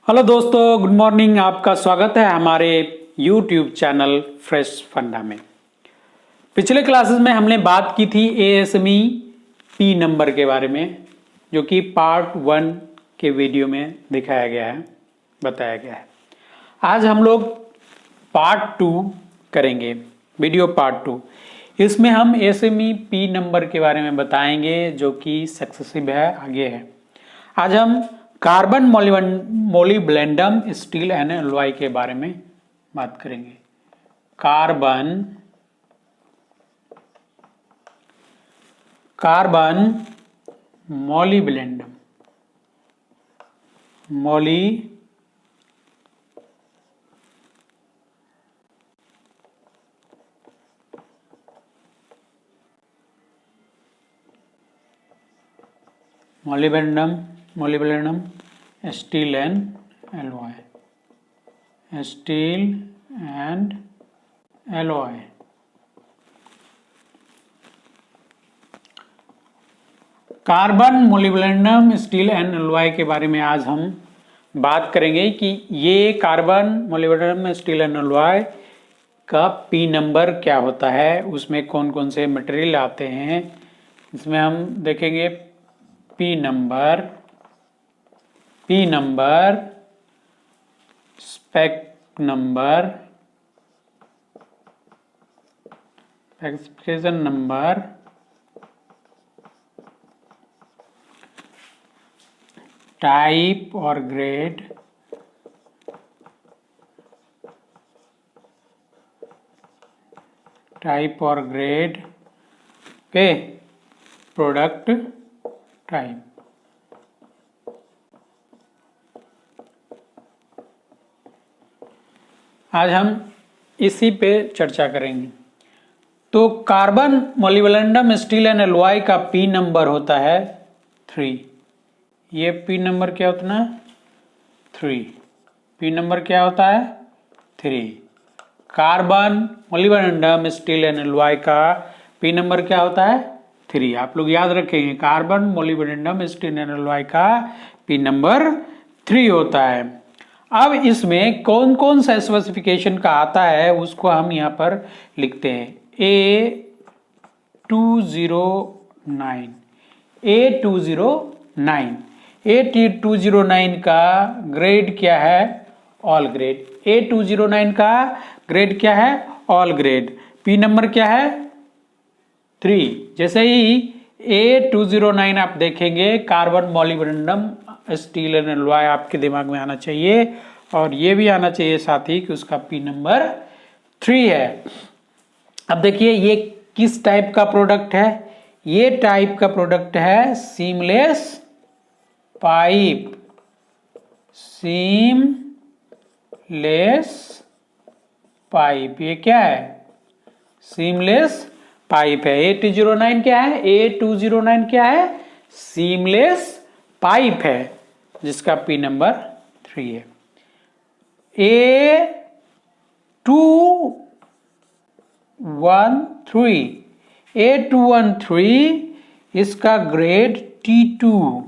Hello दोस्तों, good morning. आपका स्वागत है हमारे यूट्यूब चैनल फ्रेश फंडा में। पिछले क्लासेस में हमने बात की थी एएसएमई पी नंबर के बारे में, जो कि पार्ट 1 के वीडियो में दिखाया गया है, बताया गया है। आज हम लोग पार्ट 2 करेंगे, वीडियो पार्ट 2। इसमें हम एएसएमई पी नंबर के बारे में बताएंगे, जो कि सक्सेसिव है, आगे है। आज हम carbon molybdenum steel and alloy के बारे में बात करेंगे। Carbon molybdenum molybdenum steel and alloy. Carbon molybdenum steel and alloy के बारे में आज हम बात करेंगे कि ये carbon molybdenum steel and alloy का पी नंबर क्या होता है, उसमें कौन कौन से मटेरियल आते हैं। इसमें हम देखेंगे P number, spec number, specification number, type और ग्रेड, पे प्रोडक्ट टाइप। आज हम इसी पे चर्चा करेंगे। तो carbon molybdenum steel and alloy का पी नंबर होता है 3। ये पी नंबर क्या होता है? 3। पी नंबर क्या होता है? 3। Carbon molybdenum steel and alloy का पी नंबर क्या होता है? 3। आप लोग याद रखेंगे, carbon molybdenum steel and alloy का पी नंबर 3 होता है। अब इसमें कौन कौन सा स्पेसिफिकेशन का आता है उसको हम यहाँ पर लिखते हैं। A209 का ग्रेड क्या है? All grade. A209 का ग्रेड क्या है? All grade. पी नंबर क्या है? 3। जैसे ही A209 आप देखेंगे, carbon molybdenum steel and alloy आपके दिमाग में आना चाहिए, और ये भी आना चाहिए साथ ही कि उसका पी नंबर 3 है। अब देखिए ये किस टाइप का प्रोडक्ट है। ये टाइप का प्रोडक्ट है सीमलेस पाइप। ये क्या है? सीमलेस पाइप है। A209 क्या है? A209 क्या है? सीमलेस पाइप है, जिसका पी नंबर 3 है। A213 इसका ग्रेड T2।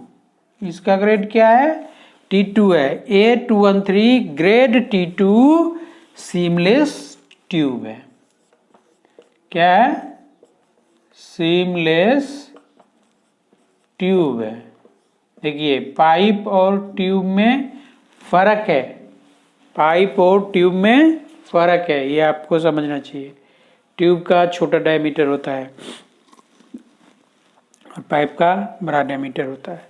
इसका ग्रेड क्या है? T2 है। A213 grade T2 seamless tube है। क्या है? सीमलेस ट्यूब है। देखिए पाइप और ट्यूब में फर्क है, ये आपको समझना चाहिए। ट्यूब का छोटा डायमीटर होता है और पाइप का बड़ा डायमीटर होता है,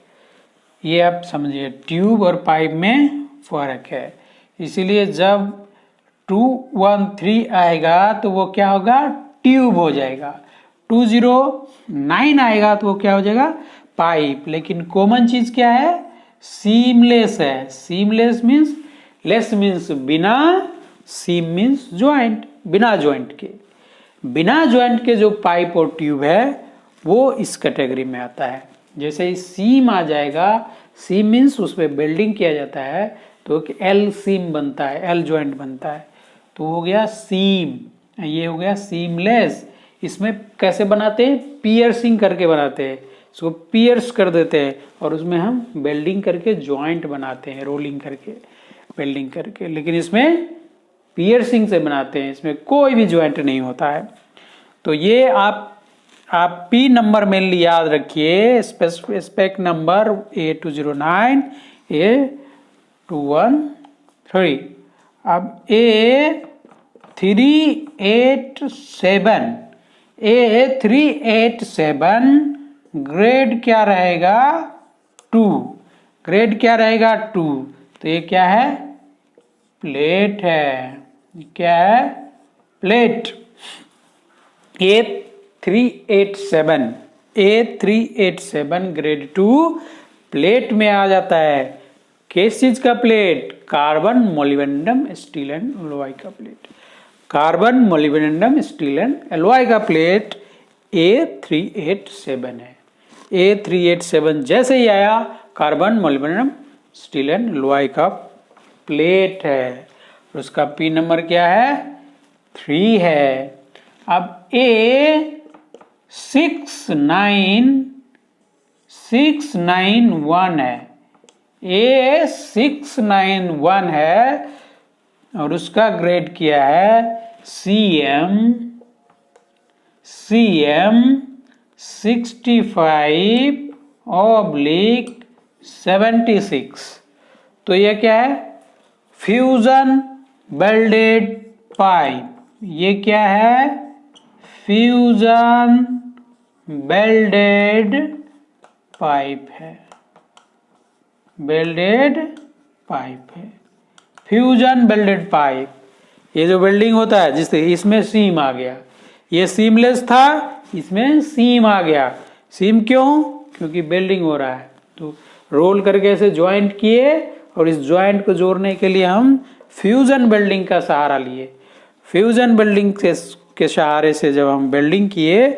ये आप समझिए। ट्यूब और पाइप में फर्क है, इसीलिए जब 213 आएगा तो वो क्या होगा? ट्यूब हो जाएगा। 209 आएगा तो वो क्या हो जाएगा? पाइप। लेकिन कॉमन चीज क्या है? सीमलेस है। सीमलेस मीन्स, लेस मीन्स बिना, सीम मीन्स ज्वाइंट, बिना ज्वाइंट के जो पाइप और ट्यूब है वो इस कैटेगरी में आता है। जैसे ही सीम आ जाएगा, सीम मीन्स उस पर वेल्डिंग किया जाता है तो एल सीम बनता है, एल ज्वाइंट बनता है, तो हो गया सीम। ये हो गया सीमलेस। इसमें कैसे बनाते हैं? पियर्सिंग करके बनाते हैं। इसको पियर्स कर देते हैं और उसमें हम वेल्डिंग करके जॉइंट बनाते हैं, रोलिंग करके, वेल्डिंग करके। लेकिन इसमें पियर्सिंग से बनाते हैं, इसमें कोई भी जॉइंट नहीं होता है। तो ये आप पी नंबर मेनली याद रखिए, स्पेक नंबर A209 A213। अब A387 ग्रेड क्या रहेगा 2, ग्रेड क्या रहेगा 2। तो ये क्या है, प्लेट है, क्या है, प्लेट। A387 ग्रेड 2 प्लेट में आ जाता है। किस चीज का plate, carbon molybdenum steel and alloy का plate, carbon molybdenum steel and alloy का प्लेट A387 है। A387 जैसे ही आया carbon molybdenum steel and alloy का प्लेट है, उसका पी नंबर क्या है 3 है। अब A691 है, A691 है और उसका ग्रेड क्या है CM65/76। तो ये क्या है, फ्यूजन वेल्डेड पाइप। ये क्या है, फ्यूजन वेल्डेड पाइप है, वेल्डेड पाइप है, फ्यूजन वेल्डेड पाइप। ये जो वेल्डिंग होता है जिससे इसमें सीम आ गया, ये सीमलेस था, इसमें सीम आ गया। सीम क्यों, क्योंकि वेल्डिंग हो रहा है। तो रोल करके ऐसे ज्वाइंट किए और इस ज्वाइंट को जोड़ने के लिए हम फ्यूजन वेल्डिंग का सहारा लिए। फ्यूजन वेल्डिंग के सहारे से जब हम वेल्डिंग किए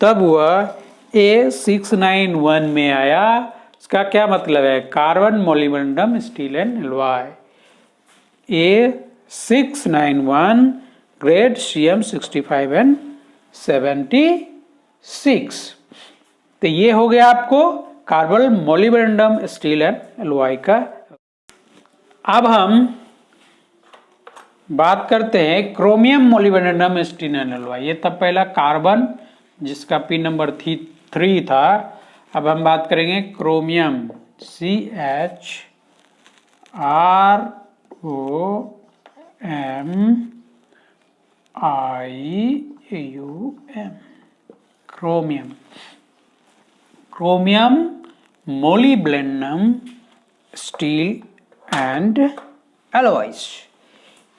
तब वह A691 में आया। इसका क्या मतलब है, carbon molybdenum steel and alloy A691 grade CM65/76। तो ये हो गया आपको carbon molybdenum steel and alloy का। अब हम बात करते हैं chromium molybdenum steel and alloy. ये तब पहला कार्बन जिसका पी नंबर 3 था। अब हम बात करेंगे chromium CHROMIUM, chromium, chromium molybdenum steel and alloys.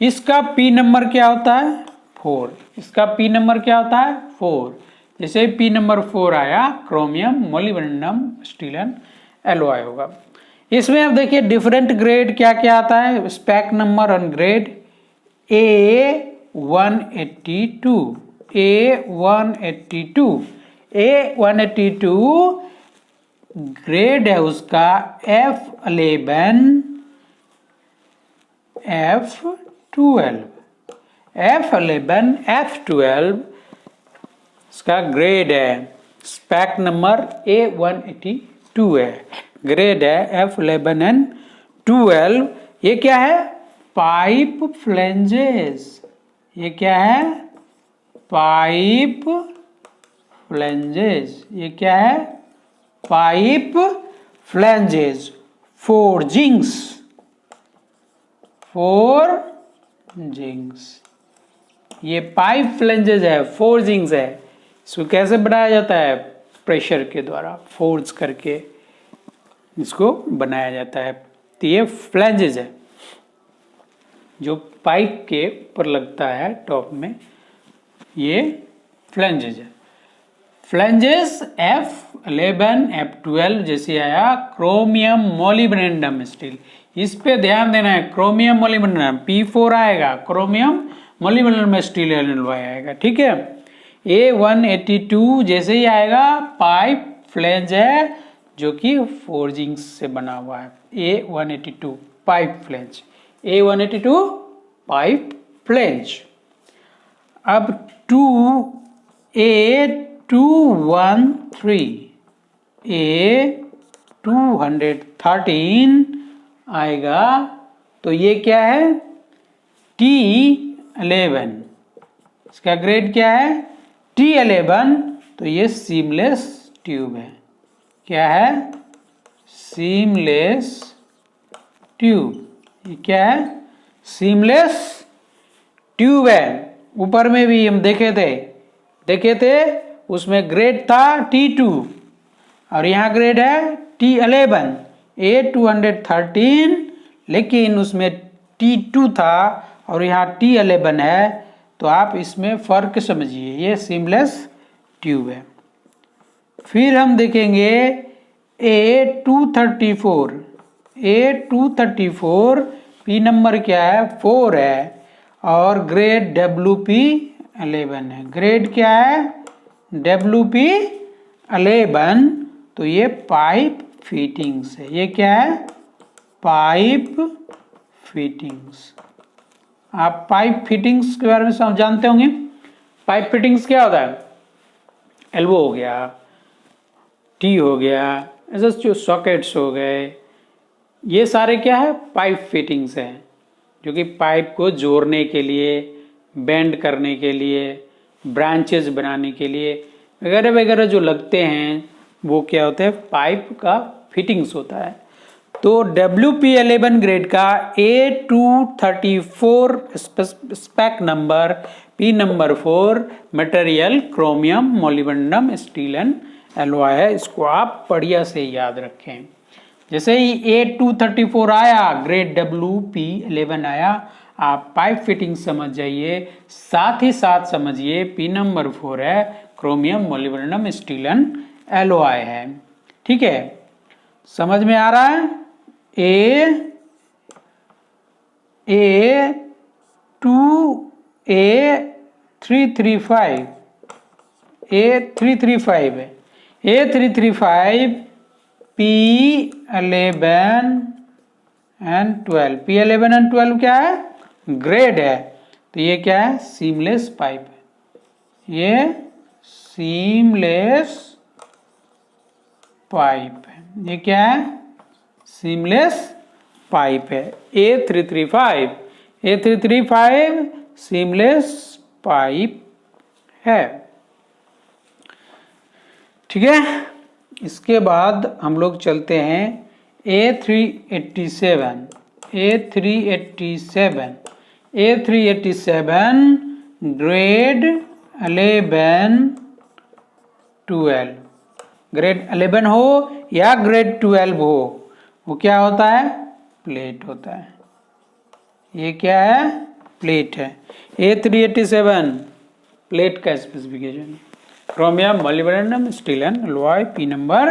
इसका पी नंबर क्या होता है 4। इसका पी नंबर क्या होता है 4। जैसे पी नंबर 4 आया chromium molybdenum steel and alloy होगा। इसमें अब देखिए डिफरेंट ग्रेड क्या क्या आता है, spec number on grade A182, A182 grade है उसका F11 F12 इसका ग्रेड है। स्पेक नंबर A182 है, ग्रेड है F11 एंड 12। ये क्या है, पाइप फ्लेंजेस। ये क्या है, पाइप फ्लेंजेस। ये क्या है, पाइप फ्लेंजेस। फोर्जिंग्स, ये पाइप फ्लेंजेस है, फोर्जिंग्स है। इसको कैसे बनाया जाता है, प्रेशर के द्वारा फोर्स करके इसको बनाया जाता है। तो ये फ्लेंजेस है जो पाइप के ऊपर लगता है टॉप में, ये फ्लेंजेस है। फ्लेंजेस F11 F12 जैसे आया क्रोमियम मोलिब्डेनम स्टील। इस पे ध्यान देना है, क्रोमियम मोलिब्डेनम P4 आएगा, क्रोमियम मोलिब्डेनम स्टील एलॉय आएगा, ठीक है। A182 जैसे ही आएगा पाइप फ्लेंज है जो कि फोर्जिंग्स से बना हुआ है। A182 pipe flange, A182 pipe flange. अब A213 A213 आएगा। तो ये क्या है, T11, इसका ग्रेड क्या है T11। तो ये सीमलेस ट्यूब है। क्या है, सीमलेस ट्यूब। ये क्या है, सीमलेस ट्यूब है। ऊपर में भी हम देखे थे उसमें ग्रेड था T2 और यहाँ ग्रेड है T11, A213, लेकिन उसमें T2 था और यहाँ T11 है। तो आप इसमें फर्क समझिए, ये सीमलेस ट्यूब है। फिर हम देखेंगे A234 P नंबर क्या है 4 है और ग्रेड WP11 है। ग्रेड क्या है WP11। तो ये पाइप फिटिंग्स है। ये क्या है, पाइप फिटिंग्स। आप पाइप फिटिंग्स के बारे में सब जानते होंगे। पाइप फिटिंग्स क्या होता है, एल्बो हो गया, टी हो गया, ऐसे जो सॉकेट्स हो गए, ये सारे क्या है, पाइप फिटिंग्स हैं, जो कि पाइप को जोड़ने के लिए, बेंड करने के लिए, ब्रांचेस बनाने के लिए वगैरह वगैरह जो लगते हैं, वो क्या होता है, पाइप का फिटिंग्स होता है। तो WP11 ग्रेड का A234 spec number, P number 4, material chromium molybdenum steel and alloy है। इसको आप बढ़िया से याद रखें। जैसे ही A234 आया, ग्रेड WP11 आया, आप पाइप फिटिंग समझ जाइए, साथ ही साथ समझिए P नंबर 4 है, chromium molybdenum steel and alloy है। ठीक है, समझ में आ रहा है। A335 है, A335 P11 and 12, P11 and 12 क्या है, ग्रेड है। तो ये क्या है, सीमलेस पाइप है। ये सीमलेस पाइप है। ये क्या है, सीमलेस पाइप है। A335 सीमलेस पाइप है। ठीक है, इसके बाद हम लोग चलते हैं A387 ग्रेड 11-12। ग्रेड 11 हो या ग्रेड 12 हो, वो क्या होता है, प्लेट होता है। ये क्या है, प्लेट है। A387 प्लेट का specification, chromium molybdenum steel and alloy, P number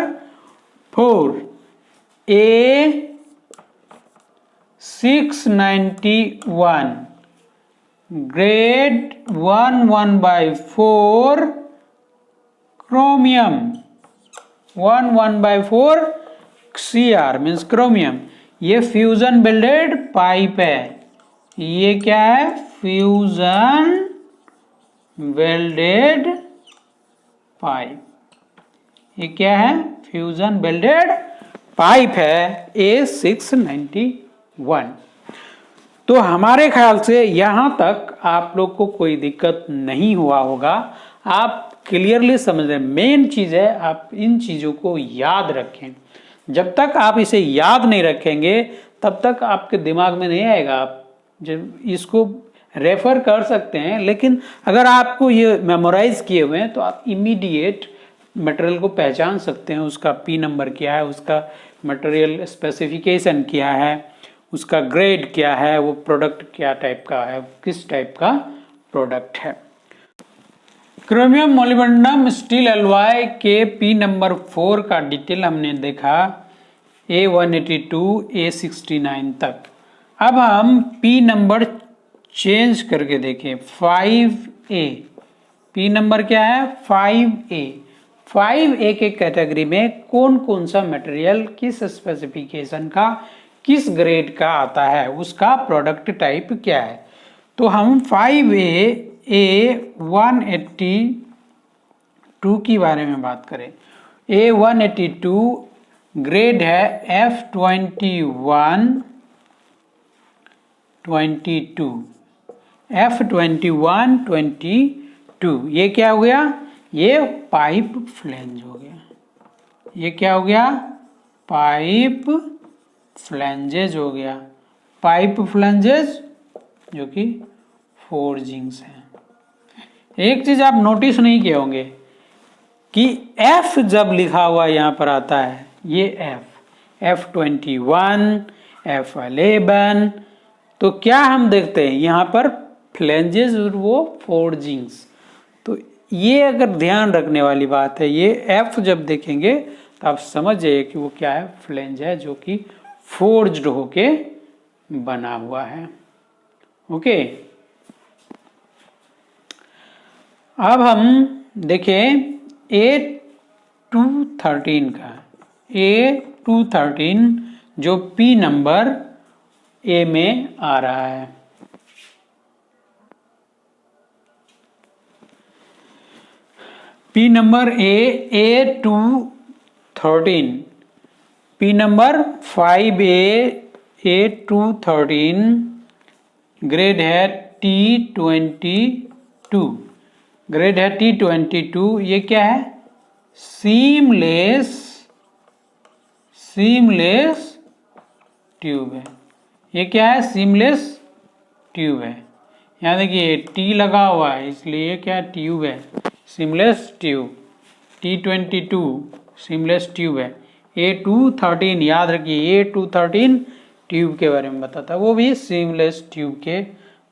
4। A691 grade 11/4 chromium, 11/4 Cr means chromium. ये फ्यूजन वेल्डेड पाइप है। ये क्या है, फ्यूजन वेल्डेड पाइप। ये क्या है, फ्यूजन वेल्डेड पाइप है A691। तो हमारे ख्याल से यहां तक आप लोग को कोई दिक्कत नहीं हुआ होगा। आप क्लियरली समझ रहे। मेन चीज है आप इन चीजों को याद रखें। जब तक आप इसे याद नहीं रखेंगे तब तक आपके दिमाग में नहीं आएगा। आप जब इसको रेफर कर सकते हैं, लेकिन अगर आपको ये मेमोराइज किए हुए हैं तो आप इमीडिएट मटेरियल को पहचान सकते हैं। उसका P नंबर क्या है, उसका मटेरियल स्पेसिफिकेशन क्या है, उसका ग्रेड क्या है, वो प्रोडक्ट क्या टाइप का है, किस टाइप का प्रोडक्ट है। क्रोमियम मोलिब्डेनम स्टील एलॉय के P नंबर 4 का डिटेल हमने देखा A182 A69 तक। अब हम P नंबर चेंज करके देखें 5A। P नंबर क्या है, 5A। 5A के कैटेगरी में कौन कौन सा मटेरियल किस स्पेसिफिकेशन का, किस ग्रेड का आता है, उसका प्रोडक्ट टाइप क्या है। तो हम 5A A182 के बारे में बात करें A182 ग्रेड है F21 22 F21 22। ये क्या हो गया? ये पाइप फ्लैंज हो गया। ये क्या हो गया? पाइप फ्लैंजेज हो गया। पाइप फ्लैंजेज जो कि फोर्जिंग्स हैं। एक चीज आप नोटिस नहीं किए होंगे कि F जब लिखा हुआ यहां पर आता है, ये F21 F11, तो क्या हम देखते हैं यहां पर फ्लैंजेस और वो फोर्जिंग्स। तो ये अगर ध्यान रखने वाली बात है, ये F जब देखेंगे तो आप समझ जाइए कि वो क्या है? फ्लैंज है जो कि फोर्ज्ड होके बना हुआ है। ओके, अब हम देखें A213 का। A213 जो P नंबर A में आ रहा है। P number A213, P number 5A A213 grade है T22, ग्रेड है T22। ये क्या है? सीमलेस ट्यूब है। ये क्या है? सीमलेस ट्यूब है। यहाँ देखिए T लगा हुआ है, इसलिए ये क्या ट्यूब है? Seamless tube. T22 seamless tube है। A213 याद रखिए, A213 ट्यूब के बारे में बताता है, वो भी सीमलेस ट्यूब के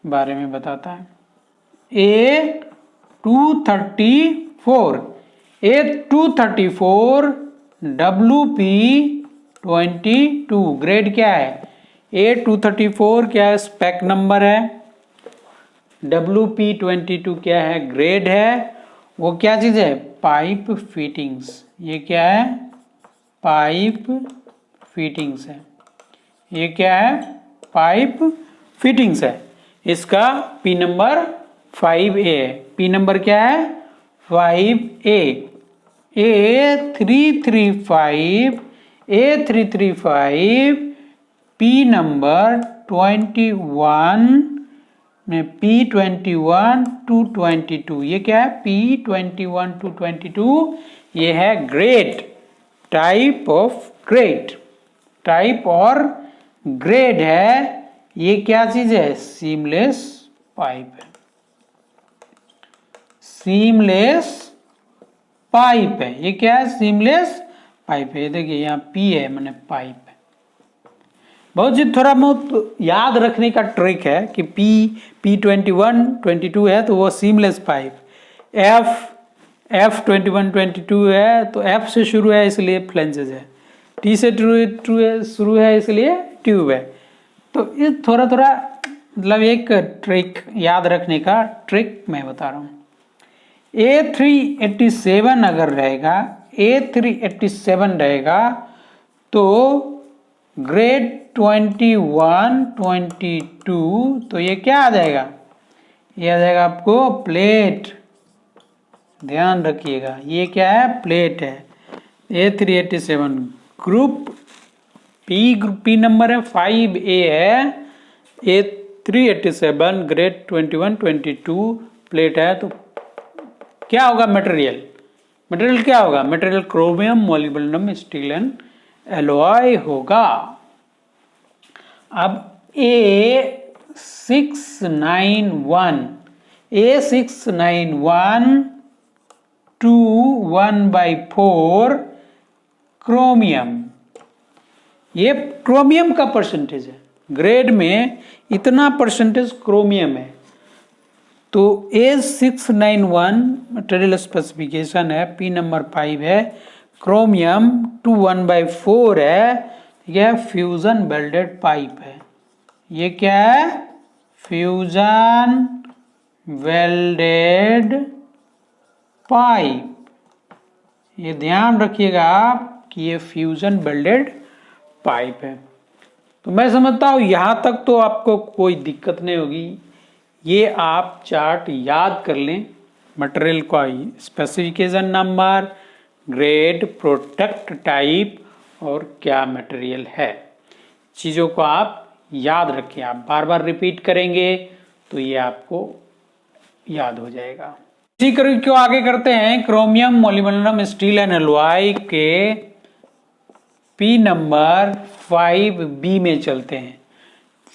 बारे में बताता है। A234 WP22 ग्रेड क्या है? A234 क्या है? स्पेक नंबर है। WP22 क्या है? ग्रेड है। वो क्या चीज है? Pipe fittings. ये क्या है? पाइप फिटिंग्स है। ये क्या है? पाइप फिटिंग्स है। इसका P नंबर 5A है। P नंबर क्या है? 5A। A335 P नंबर 21 में P21 to 22। ये क्या है? P21 to 22 ये है grade, type of grade, type और ग्रेड है। ये क्या चीज है? सीमलेस पाइप है। सीमलेस पाइप है। ये क्या है? सीमलेस पाइप है। देखिए यहाँ P है, मैंने पाइप है। बहुत जी थोड़ा बहुत याद रखने का ट्रिक है कि P21 22 है तो वो सीमलेस पाइप, F21 22 है तो F से शुरू है इसलिए फ्लैंजेस है, T से शुरू है इसलिए ट्यूब है। तो ये थोड़ा थोड़ा मतलब एक ट्रिक याद रखने का ट्रिक मैं बता रहा हूँ। A387 अगर रहेगा, A387 रहेगा तो ग्रेड 21 22, तो ये क्या आ जाएगा? ये आ जाएगा आपको प्लेट। ध्यान रखिएगा, ये क्या है? प्लेट है। A387 ग्रुप P नंबर है 5A है। A387 ग्रेड 21 22 प्लेट है। तो क्या होगा? मटेरियल क्या होगा? Material chromium, molybdenum, steel and alloy होगा। अब A691 2 1/4 क्रोमियम, ये क्रोमियम का परसेंटेज है। ग्रेड में इतना परसेंटेज क्रोमियम है। तो A691 मटेरियल स्पेसिफिकेशन है, P नंबर 5 है, क्रोमियम 2 1/4 है। यह फ्यूजन वेल्डेड पाइप है। ये क्या है? Fusion welded pipe. ये ध्यान रखिएगा आप कि ये फ्यूजन वेल्डेड पाइप है। तो मैं समझता हूं यहां तक तो आपको कोई दिक्कत नहीं होगी। ये आप चार्ट याद कर लें, मटेरियल का specification number, grade, product type और क्या मटेरियल है। चीज़ों को आप याद रखें, आप बार बार रिपीट करेंगे तो ये आपको याद हो जाएगा। इसी को आगे करते हैं। Chromium, molybdenum, steel and alloy के पी नंबर 5B में चलते हैं।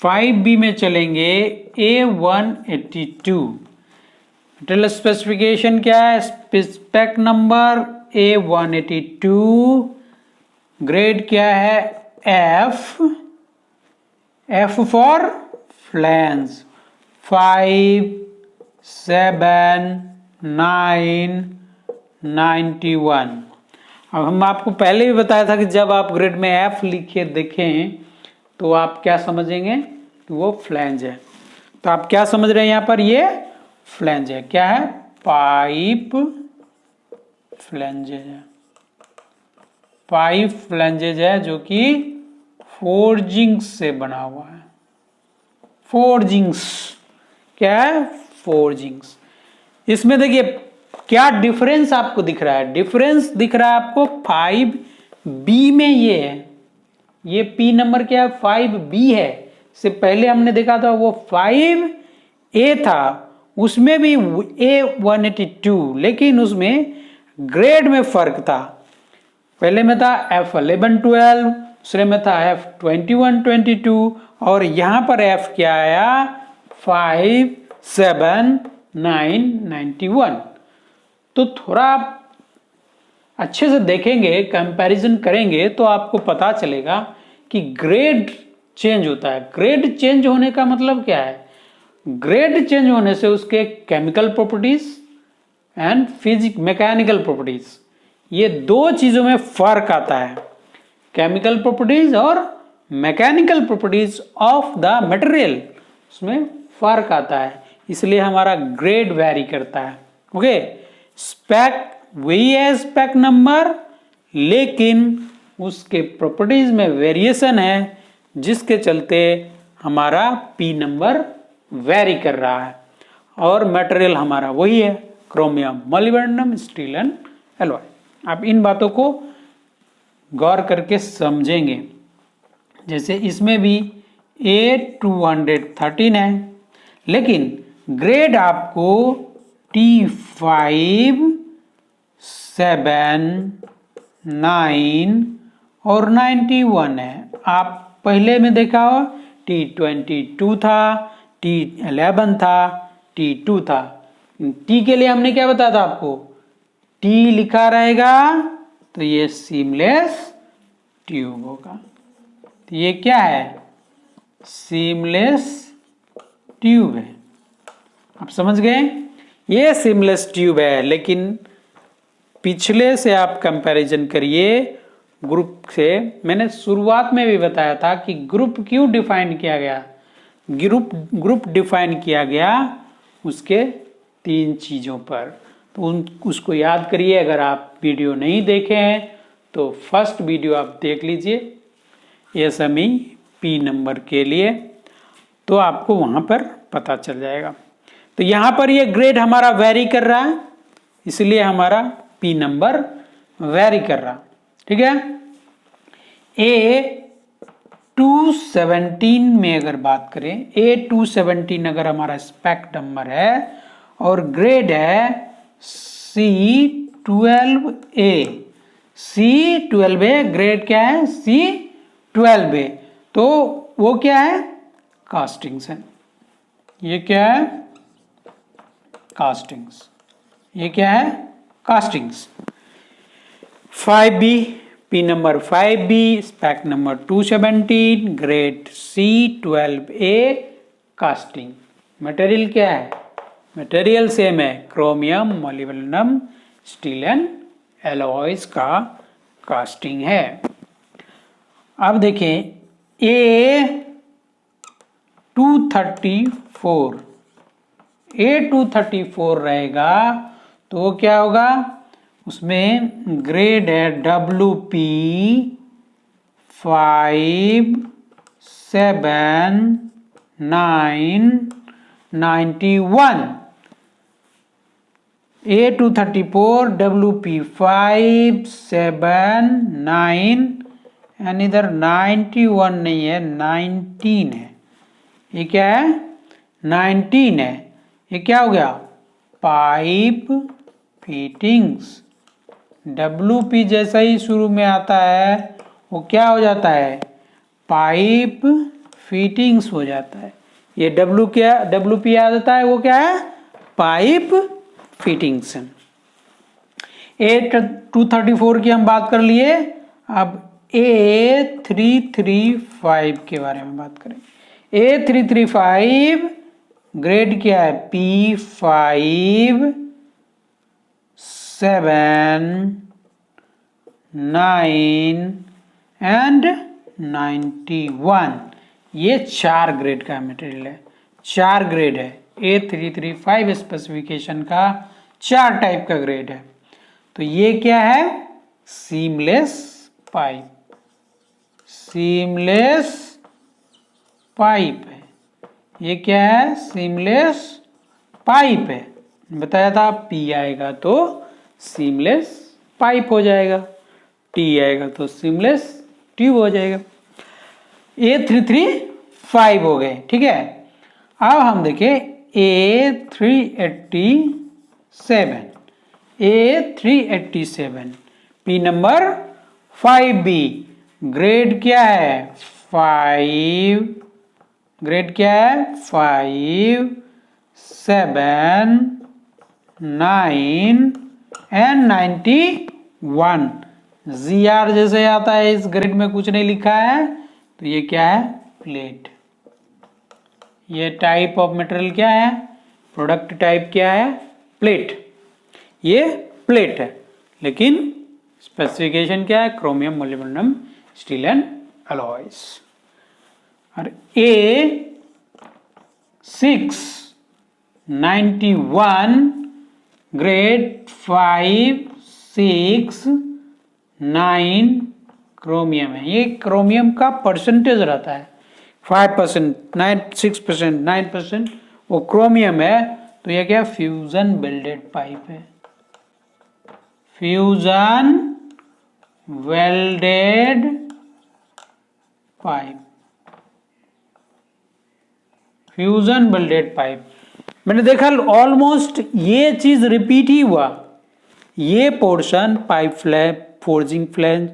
5B में चलेंगे। A182 मटेरियल स्पेसिफिकेशन क्या है? स्पेक नंबर A182, ग्रेड क्या है? F for flange, 5, 7, 9, 91। अब हम आपको पहले भी बताया था कि जब आप ग्रेड में F लिखे देखें तो आप क्या समझेंगे कि वो फ्लैंज है। तो आप क्या समझ रहे हैं यहाँ पर? ये फ्लैंज है। क्या है? पाइप फ्लैंजेज है। पाइप फ्लैंजेज है जो कि फोर्जिंग्स से बना हुआ है। फोर्जिंग्स क्या है? फोर्जिंग्स। इसमें देखिए क्या डिफरेंस आपको दिख रहा है? डिफरेंस दिख रहा है आपको 5B में ये है। ये P नंबर क्या है? 5B है। इससे पहले हमने देखा था वो 5A था, उसमें भी A182, लेकिन उसमें ग्रेड में फर्क था। पहले में था F11, 12, दूसरे में था F21, 22 और यहां पर F क्या आया? 5, 7, 9, 91। तो थोड़ा आप अच्छे से देखेंगे, कंपैरिजन करेंगे तो आपको पता चलेगा कि ग्रेड चेंज होता है। ग्रेड चेंज होने का मतलब क्या है? ग्रेड चेंज होने से उसके chemical properties and mechanical properties, ये दो चीजों में फर्क आता है। केमिकल प्रॉपर्टीज और mechanical properties of the material, उसमें फर्क आता है, इसलिए हमारा ग्रेड वैरी करता है। ओके, स्पेक वही है स्पेक नंबर, लेकिन उसके प्रॉपर्टीज में वेरिएशन है, जिसके चलते हमारा P नंबर वेरी कर रहा है। और मटेरियल हमारा वही है, chromium, molybdenum, steel and alloy. आप इन बातों को गौर करके समझेंगे। जैसे इसमें भी A213 है, लेकिन ग्रेड आपको T5, 7, 9 और 91 है। आप पहले में देखा हो T22 था, T11 था, T2 था। T के लिए हमने क्या बताया था आपको? T लिखा रहेगा तो ये सीमलेस ट्यूब होगा। तो ये क्या है? सीमलेस ट्यूब है। आप समझ गए? ये सीमलेस ट्यूब है, लेकिन पिछले से आप कंपैरिजन करिए ग्रुप से। मैंने शुरुआत में भी बताया था कि ग्रुप क्यों डिफाइन किया गया। ग्रुप डिफाइन किया गया उसके 3 चीज़ों पर, तो उसको याद करिए। अगर आप वीडियो नहीं देखे हैं तो फर्स्ट वीडियो आप देख लीजिए SME P नंबर के लिए, तो आपको वहाँ पर पता चल जाएगा। तो यहाँ पर ये ग्रेड हमारा वेरी कर रहा है, इसलिए हमारा P नंबर वेरी कर रहा। ठीक है। A217 में अगर बात करें, A217 अगर हमारा स्पेक नंबर है और ग्रेड है C12A, C12A ग्रेड क्या है? C12A, तो वो क्या है? कास्टिंग्स है। ये क्या है? कास्टिंग्स। ये क्या है? Castings. 5B, P number 5B, spec number 217, grade C12A, casting. Material क्या है? मटेरियल सेम है, chromium, molybdenum, steel and alloys का कास्टिंग है। अब देखें A234 रहेगा तो वो क्या होगा? उसमें ग्रेड है WP 5, 7, 9, 91। A234, WP5 7 9 एंड इधर 91 नहीं है, 19 है। ये क्या है? 19 है। ये क्या हो गया? Pipe fittings. WP जैसा ही शुरू में आता है वो क्या हो जाता है? पाइप फिटिंग्स हो जाता है। ये WP आ जाता है, वो क्या है? Pipe fittings. A234 की हम बात कर लिए। अब A335 के बारे में बात करें। A335 ग्रेड क्या है? P5 7 9 and 91। ये 4 ग्रेड का मटेरियल है, 4 ग्रेड है। A335 स्पेसिफिकेशन का 4 टाइप का ग्रेड है। तो ये क्या है? Seamless pipe. सीमलेस पाइप है। ये क्या है? सीमलेस पाइप है। बताया था P आएगा तो सीमलेस पाइप हो जाएगा, T आएगा तो सीमलेस ट्यूब हो जाएगा। A335 हो गए, ठीक है। अब हम देखें A387 P number 5B। Grade क्या है? 5। ग्रेड क्या है? 5 7 9 एंड 91। ZR जैसे आता है, इस ग्रेड में कुछ नहीं लिखा है, तो ये क्या है? प्लेट। ये टाइप ऑफ मटेरियल क्या है? प्रोडक्ट टाइप क्या है? प्लेट। ये प्लेट है, लेकिन स्पेसिफिकेशन क्या है? Chromium, molybdenum, steel and alloys. और A691 ग्रेड 5 6 9 क्रोमियम है। ये क्रोमियम का परसेंटेज रहता है 5%, 6%, 9%, वो क्रोमियम है। तो ये क्या? फ्यूजन वेल्डेड पाइप है। Fusion welded pipe. Fusion welded pipe. मैंने देखा ऑलमोस्ट ये चीज रिपीट ही हुआ। ये portion pipe flap, forging flange,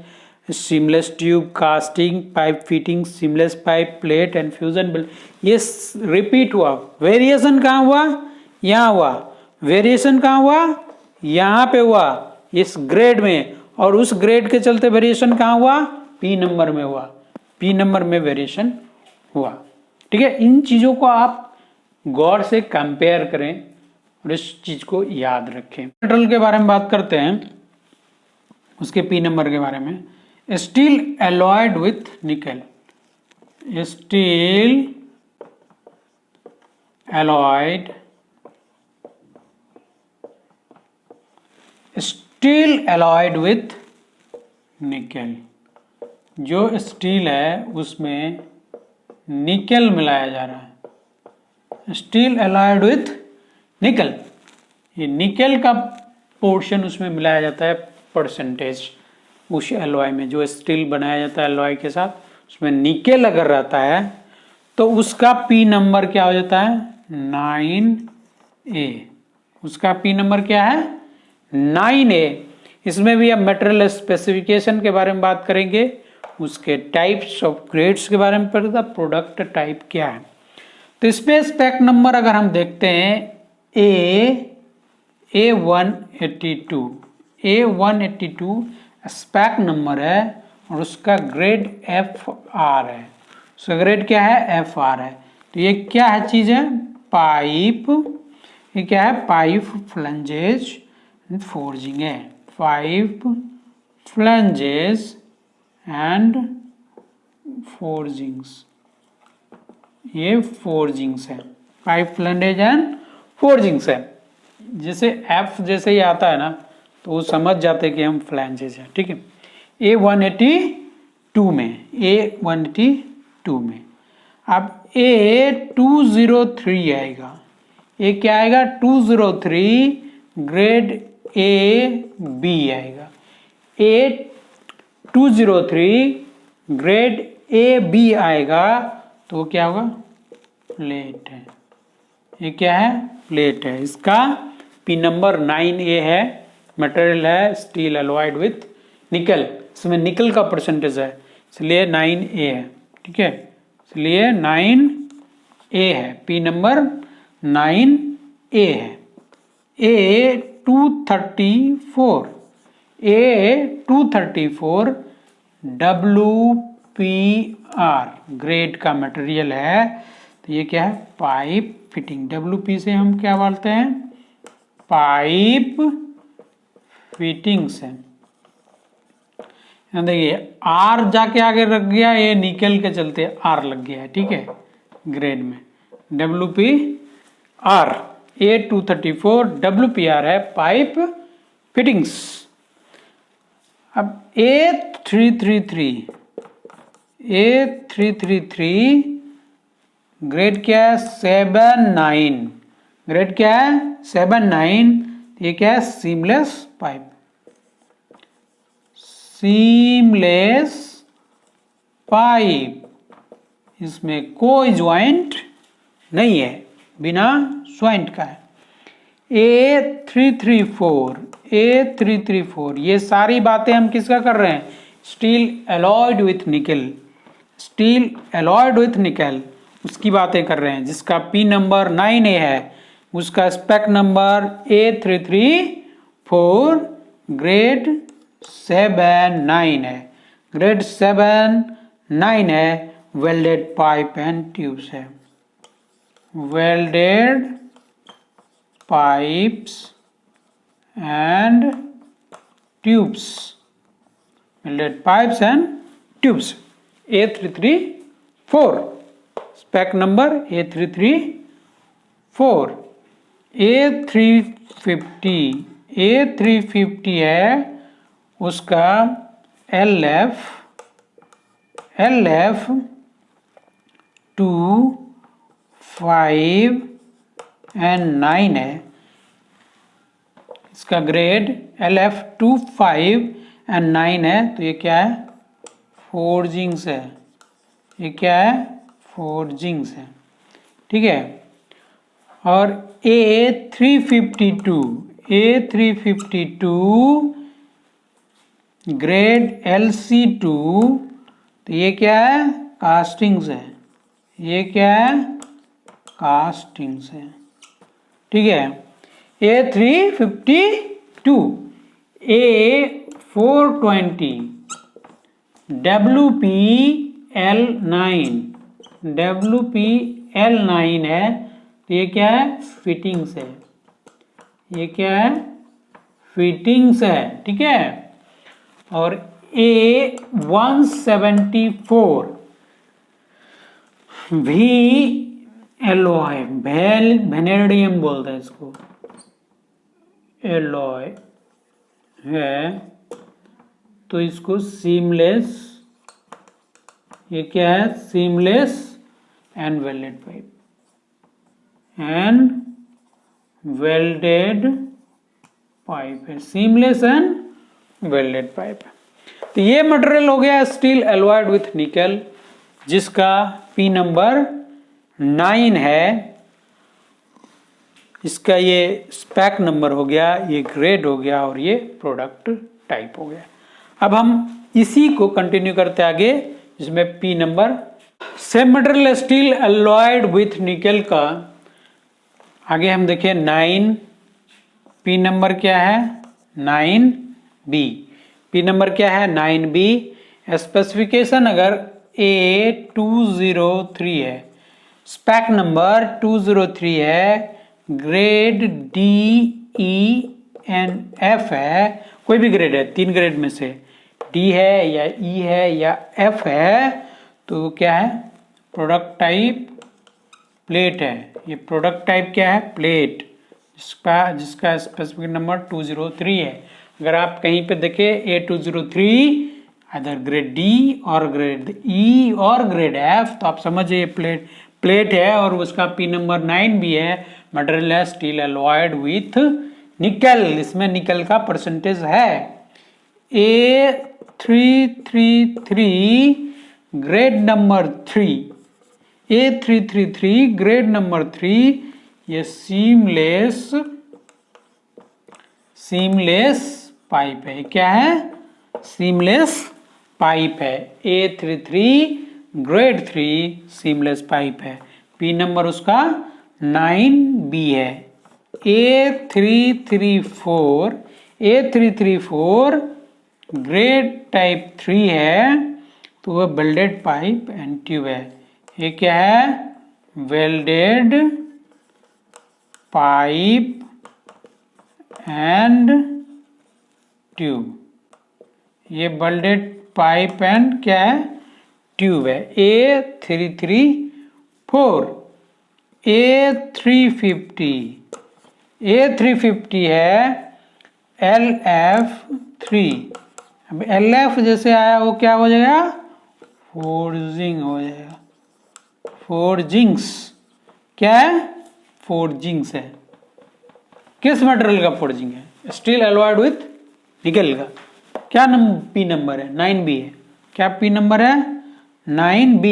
seamless tube, casting, pipe fitting, seamless pipe, plate and fusion belt, ये रिपीट हुआ। वेरिएशन कहाँ हुआ? यहाँ हुआ। वेरिएशन कहाँ हुआ? यहाँ पे हुआ, इस ग्रेड में। और उस ग्रेड के चलते वेरिएशन कहाँ हुआ? P नंबर में हुआ। P नंबर में वेरिएशन हुआ, ठीक है। इन चीजों को आप गौर से कंपेयर करें और इस चीज को याद रखें। मेटल के बारे में बात करते हैं, उसके P नंबर के बारे में। स्टील एलॉयड विथ निकल। Steel alloyed, steel alloyed with निकल। जो स्टील है उसमें निकल मिलाया जा रहा है। स्टील एलॉयड विथ निकल, ये निकल का पोर्शन उसमें मिलाया जाता है, परसेंटेज। उस एलॉय में जो स्टील बनाया जाता है एलॉय के साथ, उसमें निकल अगर रहता है तो उसका P नंबर क्या हो जाता है? 9A। उसका P नंबर क्या है? 9A। इसमें भी हम मटेरियल स्पेसिफिकेशन के बारे में बात करेंगे, उसके टाइप्स ऑफ ग्रेड्स के बारे में पढ़ेगा, प्रोडक्ट टाइप क्या है। तो इसमें स्पेक नंबर अगर हम देखते हैं A182 स्पेक नंबर है और उसका ग्रेड FR है। उसका ग्रेड क्या है? FR है। तो ये क्या है चीज है? पाइप। ये क्या है? पाइप फ्लंजेज फोर्जिंग है। Pipe flanges and forgings. ये फोर्जिंग्स है, पाइप फ्लंजेज एंड फोर्जिंग्स है। जैसे F जैसे ही आता है ना तो वो समझ जाते हैं कि हम फ्लैंजेस हैं, ठीक है। A182 में, A182 में। अब A203 आएगा। ये क्या आएगा? 203 ग्रेड AB आएगा। A203 ग्रेड AB आएगा तो वो क्या होगा? प्लेट है। ये क्या है? प्लेट है। इसका P नंबर 9A है। मटेरियल है स्टील एलॉयड विथ निकल। इसमें निकल का परसेंटेज है इसलिए 9A है। ठीक है, इसलिए 9A है। P नंबर 9A है। A234 WPR ग्रेड का मटेरियल है। तो ये क्या है? Pipe fitting. WP से हम क्या बोलते हैं? पाइप फिटिंग्स है। देखिए R जाके आगे रख गया, ये निकल के चलते R लग गया है। ठीक है, ग्रेड में WPR। A234 WPR है पाइप फिटिंग्स। अब A333 ग्रेड क्या है? 79। ग्रेड क्या है? 79। ये क्या है? Seamless pipe. सीमलेस पाइप, इसमें कोई ज्वाइंट नहीं है, बिना ज्वाइंट का है। A334 ये सारी बातें हम किसका कर रहे हैं? स्टील एलॉयड विथ निकल। स्टील एलॉयड विथ निकल उसकी बातें कर रहे हैं, जिसका P नंबर 9A है। उसका स्पेक नंबर A334 ग्रेड 7-9 है। ग्रेड 7-9 है। वेल्डेड पाइप एंड ट्यूब्स है। Welded pipes and tubes. Welded pipes and tubes. A334 spec number A334। A350 है उसका LF 2, 5 एंड 9 है। इसका ग्रेड LF 2, 5 एंड 9 है। तो ये क्या है? फोर्जिंग्स है। ये क्या है? फोर्जिंग्स है। ठीक है, और A352 ग्रेड LC2। तो ये क्या है? कास्टिंग्स है। ये क्या है? कास्टिंग्स है। ठीक है, A352 A420 WPL9 है। तो ये क्या है? फिटिंग्स है। ये क्या है? फिटिंग्स है। ठीक है, और A174 एलॉय वेनेडियम बोलते हैं इसको, एलॉय है। तो इसको सीमलेस, ये क्या है? Seamless and welded pipe and welded pipe है। Seamless and welded pipe. तो ये मटेरियल हो गया स्टील एलॉयड विथ निकल, जिसका P नंबर 9 है। इसका ये स्पेक नंबर हो गया, ये ग्रेड हो गया और ये प्रोडक्ट टाइप हो गया। अब हम इसी को कंटिन्यू करते आगे, जिसमें P number same material steel alloyed with निकल का आगे हम देखें 9। P नंबर क्या है? 9B। P नंबर क्या है? 9B। स्पेसिफिकेशन अगर A203 है, स्पेक नंबर 203 है, ग्रेड DENF है। कोई भी ग्रेड है, 3 ग्रेड में से D है या E है या F है। तो क्या है? प्रोडक्ट टाइप प्लेट है। ये प्रोडक्ट टाइप क्या है? प्लेट, जिसका स्पेसिफिक नंबर 203 है। अगर आप कहीं पे देखें A203 अदर ग्रेड D और ग्रेड E और ग्रेड F, तो आप समझिए प्लेट है और उसका P नंबर 9 भी है। मटेरियल है स्टील एलॉयड विथ निकल, इसमें निकल का परसेंटेज है। A333 grade number 3, A333 grade number 3, ये सीमलेस पाइप है। क्या है? सीमलेस पाइप है। A33 ग्रेड 3 सीमलेस पाइप है। पी नंबर उसका 9B है। A334 ग्रेड टाइप 3 है, तो वह वेल्डेड पाइप एंड ट्यूब है। ये क्या है? Welded pipe and tube. ये वेल्डेड पाइप एंड क्या है? ट्यूब है। A334। A350 है LF3। अब LF जैसे आया वो क्या हो जाएगा? फोर्जिंग हो जाएगा। फोर्जिंग्स क्या है? फोर्जिंग्स है। किस मटेरियल का फोर्जिंग है? स्टील एलॉयड विथ निकल का। क्या पी नंबर है? 9B है। क्या पी नंबर है? 9B।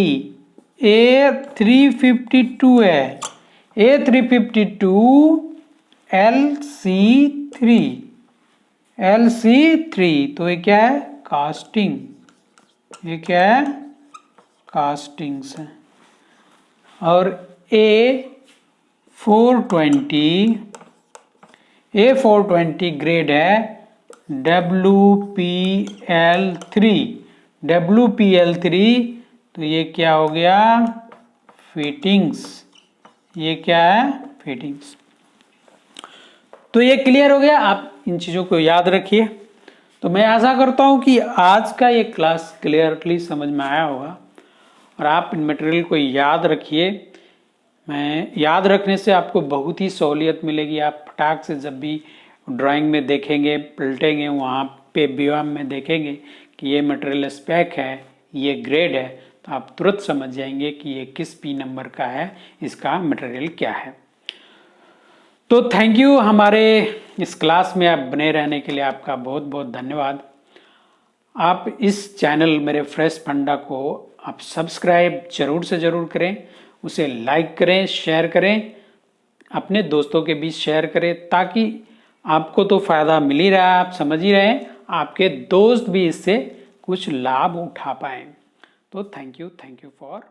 A352 है। A352 LC3। तो ये क्या है? कास्टिंग। ये क्या है? कास्टिंग्स है। और A420 ग्रेड है WPL3। तो ये क्या हो गया? फिटिंग्स। ये क्या है? फिटिंग्स। तो ये क्लियर हो गया। आप इन चीज़ों को याद रखिए। तो मैं आशा करता हूँ कि आज का ये क्लास क्लियरली समझ में आया होगा और आप इन मटेरियल को याद रखिए। मैं याद रखने से आपको बहुत ही सहूलियत मिलेगी। आप फटाक से जब भी ड्राइंग में देखेंगे, पलटेंगे, वहाँ पे व्यायाम में देखेंगे कि ये मटेरियल स्पेक है, ये ग्रेड है, तो आप तुरंत समझ जाएंगे कि ये किस पी नंबर का है, इसका मटेरियल क्या है। तो थैंक यू। हमारे इस क्लास में आप बने रहने के लिए आपका बहुत बहुत धन्यवाद। आप इस चैनल मेरे फ्रेश फंडा को आप सब्सक्राइब जरूर से ज़रूर करें, उसे लाइक करें, शेयर करें, अपने दोस्तों के बीच शेयर करें, ताकि आपको तो फ़ायदा मिल ही रहा है, आप समझ ही रहे हैं, आपके दोस्त भी इससे कुछ लाभ उठा पाएँ। तो थैंक यू फॉर